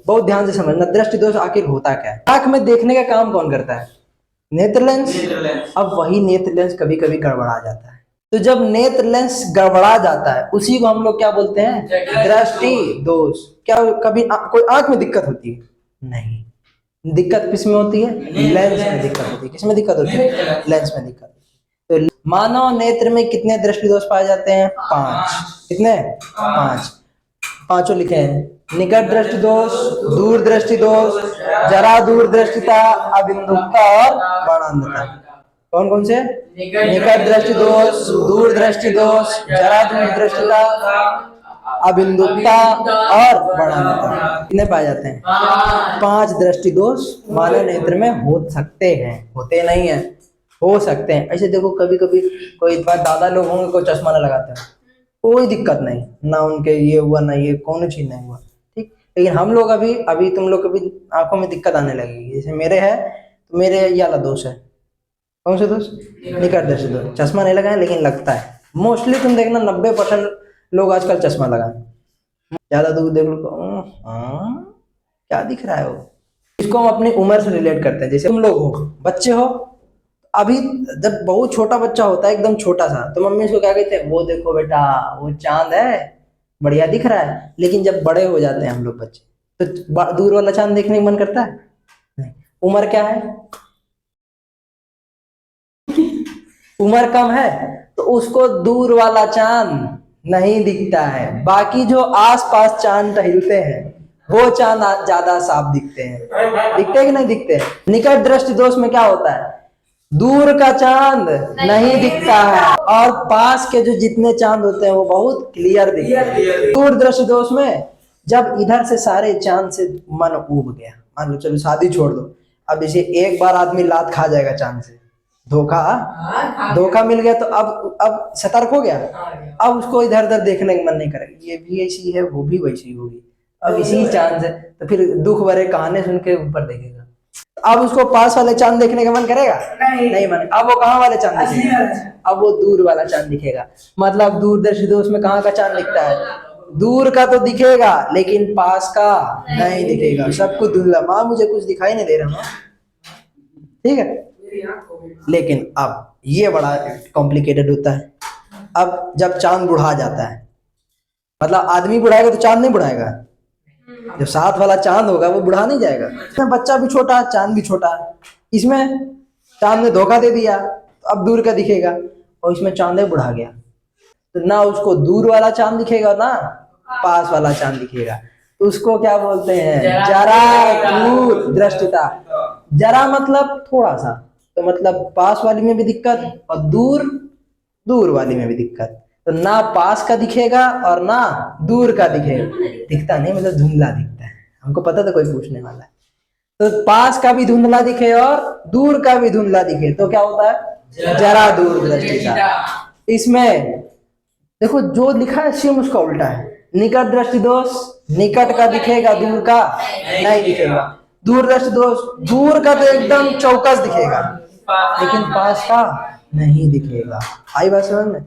बहुत ध्यान से समझना, दृष्टि दोष आखिर होता क्या है। आंख में देखने का काम कौन करता है? नेत्र लेंस। अब वही नेत्र लेंस कभी कभी गड़बड़ा जाता है। तो जब नेत्र लेंस गड़बड़ा जाता है उसी को हम लोग क्या बोलते हैं? दृष्टि दोष। क्या कभी कोई आंख में दिक्कत होती है? नहीं। दिक्कत किस में होती है? लेंस में दिक्कत होती है। किस में दिक्कत होती है? लेंस में दिक्कत। तो मानव नेत्र में कितने दृष्टि दोष पाए जाते हैं? 5। कितने? 5। पांचों लिखे हैं। निकट दृष्टि दोष, दूर दृष्टि दोष, जरा दूर दृष्टिता, अबिंदुकता और वर्णांधता। कौन कौन से? निकट दृष्टि दोष, दूर दृष्टि दोष, जरा दूर दृष्टिता, अबिंदुकता और वर्णांधता। कितने पाए जाते हैं? 5 दृष्टि दोष मानव नेत्र में हो सकते हैं, होते नहीं है, हो सकते हैं। ऐसे देखो कभी कभी कोई बार दादा लोग होंगे कोई चश्मा न लगाते हैं, कोई दिक्कत नहीं, ना उनके ये हुआ ना ये कौन चीज नहीं हुआ, ठीक। लेकिन हम लोग अभी अभी तुम लोग कभी आंखों में दिक्कत आने लगेगी। जैसे मेरे है तो मेरे ये वाला दोष है। कौन सा दोष? निकट दृष्टि दोष। चश्मा नहीं लगाए लेकिन लगता है। मोस्टली तुम देखना 90% लोग आजकल चश्मा लगाए। ज्यादा दूर देख लो क्या दिख रहा है वो। इसको हम अपनी उम्र से रिलेट करते हैं। जैसे तुम लोग हो, बच्चे हो, अभी जब बहुत छोटा बच्चा होता है एकदम छोटा सा, तो मम्मी इसको क्या कहते हैं? वो देखो बेटा वो चांद है, बढ़िया दिख रहा है। लेकिन जब बड़े हो जाते हैं हम लोग बच्चे, तो दूर वाला चांद देखने का मन करता है? नहीं। उम्र क्या है? उम्र कम है तो उसको दूर वाला चांद नहीं दिखता है। बाकी जो आसपास चांद टहलते हैं वो चांद ज्यादा साफ दिखते हैं। दिखते हैं कि नहीं दिखते हैं? निकट दृष्टि दोष में क्या होता है? दूर का चांद नहीं दिखता है और पास के जो जितने चांद होते हैं वो बहुत क्लियर दिखते हैं। दूर दृष्टि दोष में जब इधर से सारे चांद से मन उब गया, मान लो चलो शादी छोड़ दो, अब इसे एक बार आदमी लात खा जाएगा चांद से, धोखा मिल गया, तो अब सतर्क हो गया। अब उसको इधर उधर देखने का मन नहीं करेगा, ये भी ऐसी है वो भी वैसी होगी, अब इसी चांद से, तो फिर दुख भरे कहानी सुन के ऊपर देखेगा। अब उसको पास वाले चांद देखने का मन करेगा? नहीं मन। अब वो कहाँ वाले चांद दिखेगा? अब वो दूर वाला चांद दिखेगा। मतलब दूरदर्शी दोष में कहाँ का चांद दिखता है? दूर का तो दिखेगा लेकिन पास का नहीं दिखेगा। सबको धुंधला, माँ मुझे कुछ दिखाई नहीं दे रहा, ठीक है। लेकिन अब ये बड़ा कॉम्प्लिकेटेड होता है। अब जब चांद बुढ़ा जाता है, मतलब आदमी बुढ़ाएगा तो चांद नहीं बुढ़ाएगा। जो साथ वाला चांद होगा वो बुढ़ा नहीं जाएगा। इसमें बच्चा भी छोटा, चांद भी छोटा। इसमें चांद ने धोखा दे दिया तो अब दूर का दिखेगा, और इसमें चांद है बुढ़ा गया तो ना उसको दूर वाला चांद दिखेगा ना पास वाला चांद दिखेगा। तो उसको क्या बोलते हैं? जरा दूर दृष्टिता। जरा मतलब थोड़ा सा, तो मतलब पास वाली में भी दिक्कत और दूर वाली में भी दिक्कत। तो ना पास का दिखेगा और ना दूर का दिखेगा। दिखता नहीं मतलब धुंधला दिखता है। हमको पता था कोई पूछने वाला है। तो पास का भी धुंधला दिखे और दूर का भी धुंधला दिखे तो क्या होता है? जरा दूर दृष्टिता। इसमें देखो जो लिखा है सेम उसका उल्टा है। निकट दृष्टि दोष, निकट का दिखेगा दूर का नहीं दिखेगा। दूर दृष्टि दोष, दूर का तो एकदम चौकस दिखेगा लेकिन पास का नहीं दिखेगा। आई बात समझ में?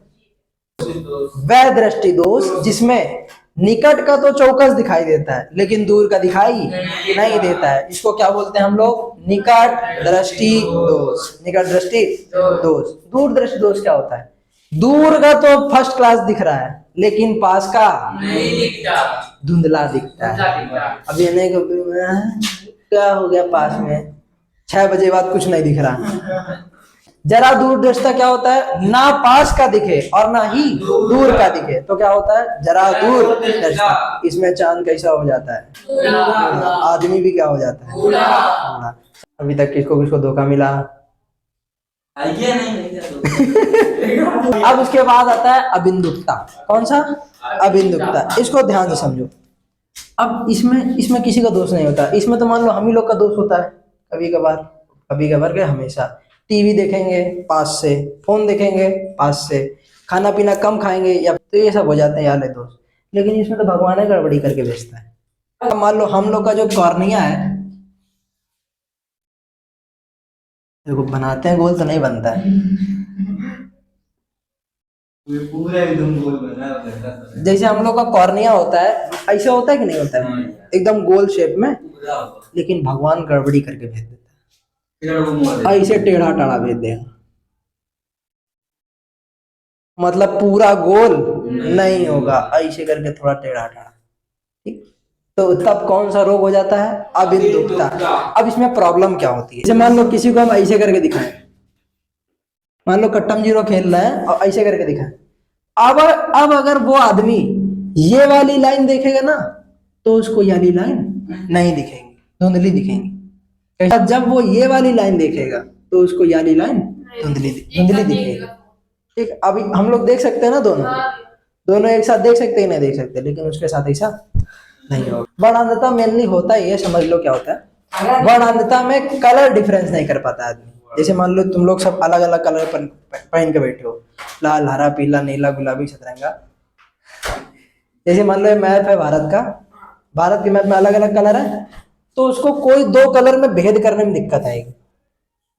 वह दृष्टि दोष जिसमें निकट का तो चौकस दिखाई देता है लेकिन दूर का दिखाई नहीं देता है, इसको क्या बोलते हैं हम लोग? निकट दृष्टि दोष। निकट दृष्टि दोष। दूर दृष्टि दोष क्या होता है? दूर का तो फर्स्ट क्लास दिख रहा है लेकिन पास का धुंधला दिखता है। अब ये नहीं क्या हो गया, पास में 6 बजे बाद कुछ नहीं दिख रहा। जरा दूर दृष्टा क्या होता है? ना पास का दिखे और ना ही दूर का दिखे तो क्या होता है? जरा दूर दृष्टा। इसमें चांद कैसा हो जाता है? आदमी भी क्या हो जाता है? अभी तक किसको किसको धोखा मिला? अब उसके बाद आता है अबिंदुकता। कौन सा? अबिंदुकता। इसको ध्यान से समझो। अब इसमें किसी का दोष नहीं होता। इसमें तो मान लो हम ही लोग का दोष होता है कभी कभार के हमेशा। टीवी देखेंगे पास से, फोन देखेंगे पास से, खाना पीना कम खाएंगे या तो ये सब हो जाते हैं यार दोस्त। लेकिन इसमें तो भगवान है गड़बड़ी करके भेजता है। अब मान लो हम लोग का जो कॉर्निया है, देखो बनाते हैं गोल तो नहीं बनता है। ये पूरा एकदम गोल बना है। जैसे हम लोग का कॉर्निया होता है, ऐसा होता है कि नहीं होता है, एकदम गोल शेप में, लेकिन भगवान गड़बड़ी करके भेज देता है, ऐसे टेढ़ा टेढ़ा भेज देगा, मतलब पूरा गोल नहीं होगा, ऐसे करके थोड़ा टेढ़ा टेढ़ा। ठीक, तो तब कौन सा रोग हो जाता है? अबिंदुकता। अब इसमें प्रॉब्लम क्या होती है? जैसे मान लो किसी को हम ऐसे करके दिखाएं, मान लो कट्टम जीरो खेल रहे हैं और ऐसे करके दिखाएं, अब अगर वो आदमी ये वाली लाइन देखेगा ना, तो उसको ये वाली लाइन नहीं दिखेंगी, धुंधली दिखेंगी। अब जब वो ये वाली लाइन देखेगा तो उसको ये वाली लाइन धुंधली धुंधली दिखेगी। ठीक, अभी हम लोग देख सकते हैं ना, दोनों एक साथ देख सकते हैं, नहीं देख सकते, लेकिन उसके साथ ऐसा नहीं होगा। वर्णांधता मेनली होता है, ये समझ लो क्या होता है। वर्णांधता में कलर डिफरेंस नहीं कर पाता आदमी। जैसे मान लो तुम लोग सब अलग अलग कलर पहन के बैठे हो, लाल, हरा, पीला, नीला, गुलाबी, सतरंगा। जैसे मान लो मैप है भारत का, भारत के मैप में अलग अलग कलर है, तो उसको कोई दो कलर में भेद करने में दिक्कत आएगी।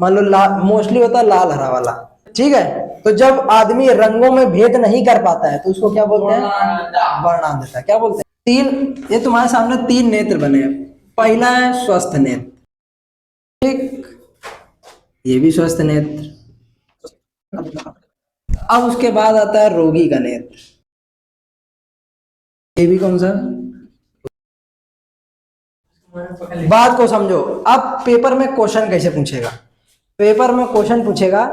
मान लो लाल मोस्टली होता है, लाल हरा वाला, ठीक है। तो जब आदमी रंगों में भेद नहीं कर पाता है तो उसको क्या बोलते हैं? वर्णांधता। क्या बोलते हैं? तीन, ये तुम्हारे सामने तीन नेत्र बने हैं। पहला है स्वस्थ नेत्र, ठीक, ये भी स्वस्थ नेत्र। अब उसके बाद आता है रोगी का नेत्र, ये भी कौन सा? बात को समझो। अब पेपर में क्वेश्चन कैसे पूछेगा? पेपर में क्वेश्चन पूछेगा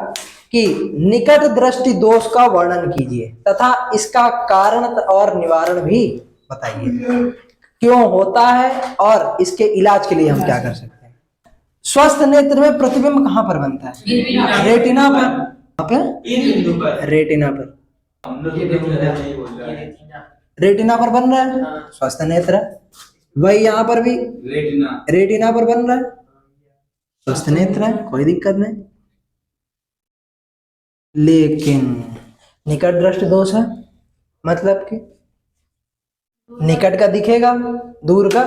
कि निकट दृष्टि दोष का वर्णन कीजिए तथा इसका कारण और निवारण भी बताइए, क्यों होता है और इसके इलाज के लिए हम क्या कर सकते हैं। स्वस्थ नेत्र में प्रतिबिंब कहाँ पर बनता है? रेटिना पर। कहाँ पे? रेटिना पर। रेटिना पर बन रहा है, स्वस्थ नेत्र। वही यहाँ पर भी रेटिना पर बन रहा है, स्वस्थ नेत्र है, कोई दिक्कत नहीं। लेकिन निकट दृष्टि दोष है, मतलब कि निकट का दिखेगा, दूर का।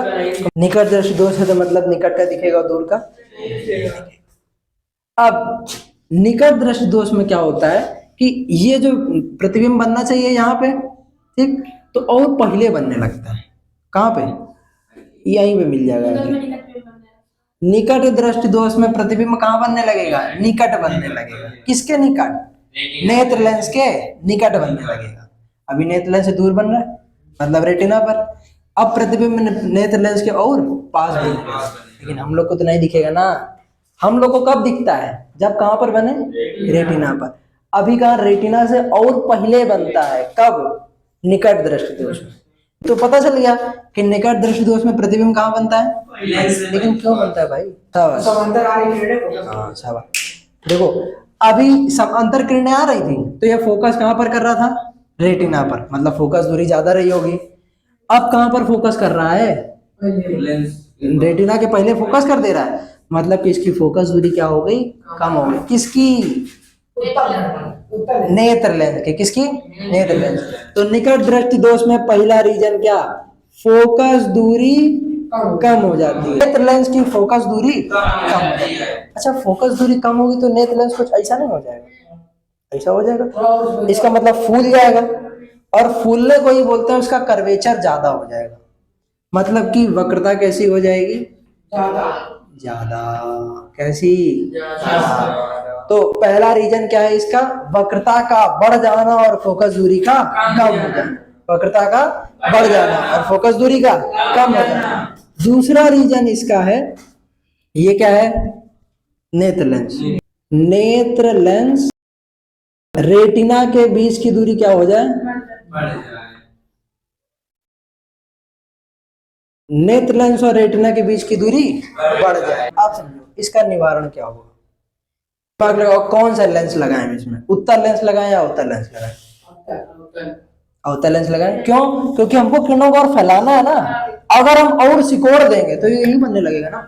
निकट दृष्टि दोष है तो मतलब निकट का दिखेगा, दूर का। अब निकट दृष्टि दोष में क्या होता है कि ये जो प्रतिबिंब बनना चाहिए यहाँ पे, ठीक, तो और पहले बनने लगता है। कहाँ पे? यहीं पे मिल जाएगा। निकट दृष्टि दोष में प्रतिबिंब कहाँ बनने लगेगा? निकट बनने लगेगा। किसके निकट? नेत्र लेंस के निकट बनने लगेगा। अभी नेत्र लेंस से दूर बन रहा है, मतलब रेटिना पर। अब प्रतिबिंब नेत्र लेंस के और पास बन रहा है, लेकिन हम लोग को तो नहीं दिखेगा ना। हम लोग को कब दिखता है? जब कहाँ पर बने? रेटिना पर। अभी कहाँ रेटिना से और पहले बनता है, कब? निकट दृष्टि दोष में। तो पता चल गया कि निकट दृष्टि दोष में प्रतिबिंब कहाँ बनता है? लेकिन क्यों बनता है भाई? समांतर आ रही है। हाँ, शाबाश। देखो अभी समांतर किरणें आ रही थी तो यह फोकस कहाँ पर कर रहा था? रेटिना पर, मतलब फोकस दूरी ज्यादा रही होगी। अब कहाँ पर फोकस कर रहा है? रेटिना के पहले फोकस कर दे रहा है, मतलब कि इसकी फोकस दूरी क्या हो गई? कम हो गई। किसकी? नेत्र लेंस के। किसकी? नेत्र लेंस। तो निकट दृष्टि दोष में पहला रीजन क्या? फोकस दूरी कम हो जाती है। नेत्र लेंस की फोकस दूरी कम हो जाती है। अच्छा, फोकस दूरी कम होगी तो नेत्र लेंस कुछ ऐसा नहीं हो जाएगा? ऐसा हो जाएगा, इसका मतलब फूल जाएगा, और फूलने को ही बोलते हैं उसका कर्वेचर ज्यादा हो जाएगा, मतलब कि वक्रता कैसी हो जाएगी? ज्यादा। कैसी? ज्यादा। तो पहला रीजन क्या है इसका? वक्रता का बढ़ जाना और फोकस दूरी का कम हो जाना। वक्रता का बढ़ जाना और फोकस दूरी का कम हो जाना। दूसरा रीजन इसका है, ये क्या है? नेत्र लेंस। नेत्र लेंस रेटिना के बीच की दूरी क्या हो जाए? नेत्र लेंस और रेटिना के बीच की दूरी बढ़ जाए। आप समझो इसका निवारण क्या होगा? कौन सा लेंस लगाएं इसमें? उत्तल लेंस लगाएं या अवतल लेंस लगाएं? अवतल लेंस लगाएं। क्यों? क्योंकि हमको किरणों को और फैलाना है ना। अगर हम और सिकोड़ देंगे तो यही बनने लगेगा ना,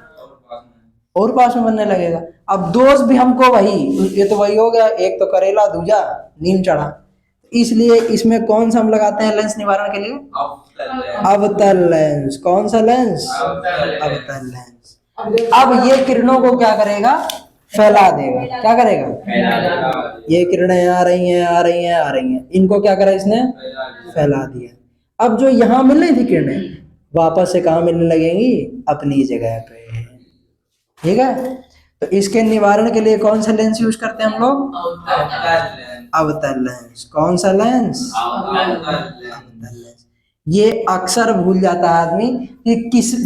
और पास में बनने लगेगा। अब दोष भी हमको वही, ये तो वही हो गया, एक तो करेला, दूजा नीम चढ़ा। इसलिए इसमें कौन सा हम लगाते हैं लेंस निवारण के लिए? अवतल लेंस। कौन सा लेंस? अवतल लेंस। अब ये किरणों को क्या करेगा? फैला देगा। क्या करेगा? ये किरणें आ रही हैं, आ रही हैं, आ रही हैं, इनको क्या करा इसने? फैला दिया। अब जो यहाँ मिल रही थी किरणें, वापस से कहाँ मिलने लगेंगी? अपनी जगह पे। ठीक है, तो इसके निवारण के लिए कौन सा लेंस यूज करते हैं हम लोग? अवतल लेंस। कौन सा लेंस? अवतल लेंस। ये अक्सर भूल जाता है आदमी कि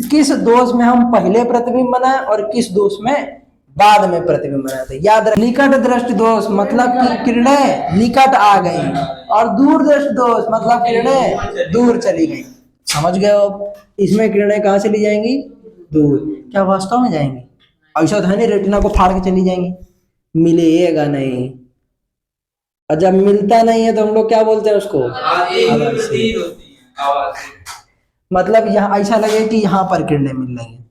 किस दोष में हम पहले प्रतिबिंब बनाए और किस दोष में बाद में प्रतिबिंब बनाए थे। याद रख, निकट दृष्टि दोष मतलब कि किरणें निकट आ गई, और दूर दृष्टि दोष मतलब किरणें दूर चली गई। समझ गए हो? इसमें किरणें कहाँ चली जाएंगी? दूर। क्या वास्तव में जाएंगी? ऐसा तो है नहीं रेटिना को फाड़ के चली जाएंगी, मिलेगा नहीं। और जब मिलता नहीं है तो हम लोग क्या बोलते हैं उसको? मतलब यहाँ ऐसा लगे कि यहाँ पर किरणें मिल रही हैं।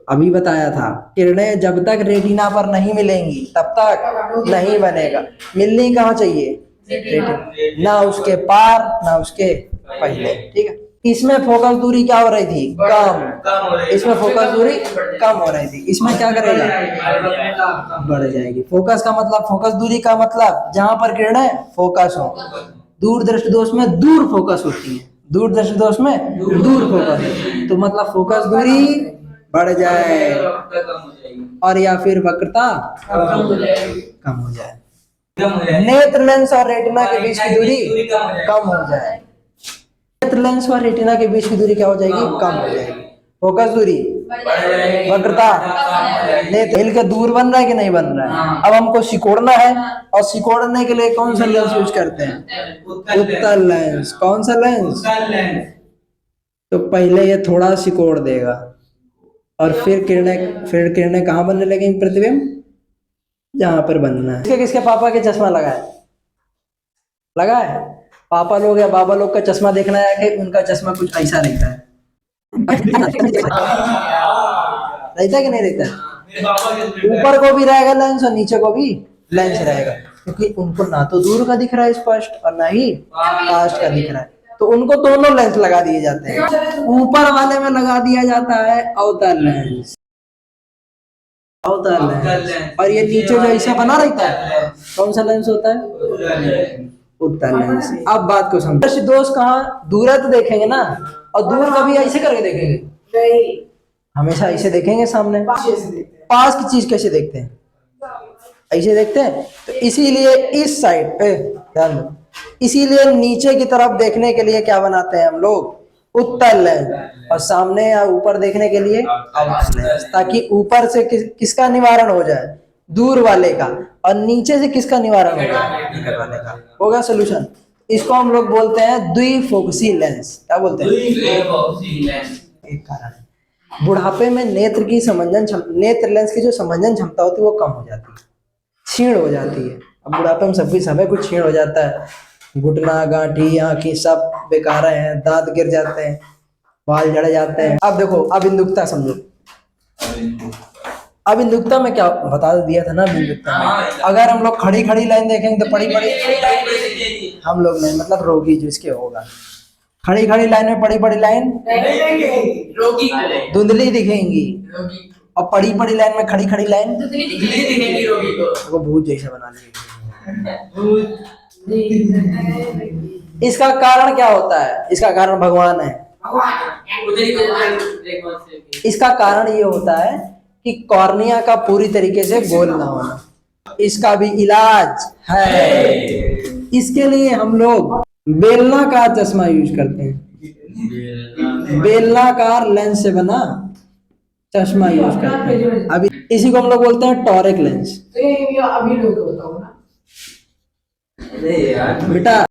अभी बताया था, किरणें जब तक रेटिना पर नहीं मिलेंगी तब तक नहीं बनेगा। मिलनी कहाँ चाहिए? रेटिना, ना उसके पार ना उसके पहले। ठीक है, इसमें फोकस दूरी क्या हो रही थी? कम। इसमें फोकस दूरी कम हो रही थी, इसमें क्या करेगा? बढ़ जाएगी। फोकस का मतलब, फोकस दूरी का मतलब जहां पर किरणें फोकस हो। दूर दृष्टि दोष में दूर फोकस होती है, दूर दृष्टि दोष में दूर फोकस, तो मतलब फोकस दूरी बढ़ जाए और या फिर वक्रता कम हो जाए। नेत्र लेंस और रेटिना के बीच की दूरी कम हो जाए। नेत्र लेंस और रेटिना के बीच की दूरी क्या हो जाएगी? कम हो जाएगी। फोकस दूरी, वक्रता, नेत्र मिल के दूर बन रहा है कि नहीं बन रहा है? अब हमको सिकोड़ना है, और सिकोड़ने के लिए कौन सा लेंस यूज करते हैं? उत्तल लेंस। कौन सा लेंस? तो पहले ये थोड़ा सिकोड़ देगा और फिर किरणें कहाँ बनने लगेंगी? प्रतिबिंब जहां पर बनना है। किसके पापा के चश्मा लगा है? लगा है? पापा लोग या बाबा लोग का चश्मा देखना है कि उनका चश्मा कुछ ऐसा रहता है? रहता कि नहीं रहता? ऊपर को भी रहेगा लेंस और नीचे को भी लेंस रहेगा, क्योंकि उनको ना तो दूर का दिख रहा है स्पष्ट और ना ही पास का दिख रहा है, तो उनको दोनों लेंस लगा दिए जाते हैं। ऊपर वाले में लगा दिया जाता है अवतल लेंस, अवतल लेंस, और ये नीचे जो ऐसा बना रहता है कौन सा लेंस होता है? उत्तल लेंस। अब बात को समझो, दोस्त कहाँ दूरत देखेंगे ना, और दूर कभी ऐसे करके देखेंगे नहीं, हमेशा ऐसे देखेंगे सामने। पास की चीज कैसे देखते हैं? ऐसे देखते हैं। तो इसीलिए इस साइड पे ध्यान दो, इसीलिए नीचे की तरफ देखने के लिए क्या बनाते हैं हम लोग? उत्तल लेंस, और सामने या ऊपर देखने के लिए अवतल लेंस, ताकि ऊपर से किसका निवारण हो जाए? दूर वाले का, और नीचे से किसका निवारण हो जाए? निकट वाले का। होगा सोल्यूशन। इसको हम लोग बोलते हैं द्विफोकसी लेंस। क्या बोलते हैं? द्विफोकसी लेंस। एक कारण है बुढ़ापे में नेत्र लेंस की जो समंजन क्षमता होती है वो कम हो जाती है, क्षीण हो जाती है। अब बुढ़ापे में सबकी समय कुछ क्षीण हो जाता है, घुटना, गांठी, आंखें सब बेकार हैं, दांत गिर जाते हैं, बाल झड़ जाते हैं। अब देखो अबिंदुकता समझो। अबिंदुकता में क्या बता दिया था ना? अबिंदुकता में अगर हम लोग खड़ी खड़ी लाइन देखेंगे तो पड़ी हम लोग नहीं, मतलब रोगी जिसके होगा, खड़ी खड़ी लाइन में पड़ी पड़ी लाइन रोगी धुंधली दिखेंगी, और पड़ी पड़ी लाइन में खड़ी खड़ी लाइन धुंधली दिखेंगी रोगी को। वो भूत जैसा बना लिया। इसका कारण क्या होता है? इसका कारण भगवान है। इसका कारण ये होता है कि कॉर्निया का पूरी तरीके से गोल ना होना। इसका भी इलाज है। इसके लिए हम लोग बेलनाकार चश्मा यूज करते हैं, बेलनाकार लेंस से बना चश्मा यूज करते हैं। अभी इसी को हम लोग बोलते हैं टॉरिक लेंस। बेटा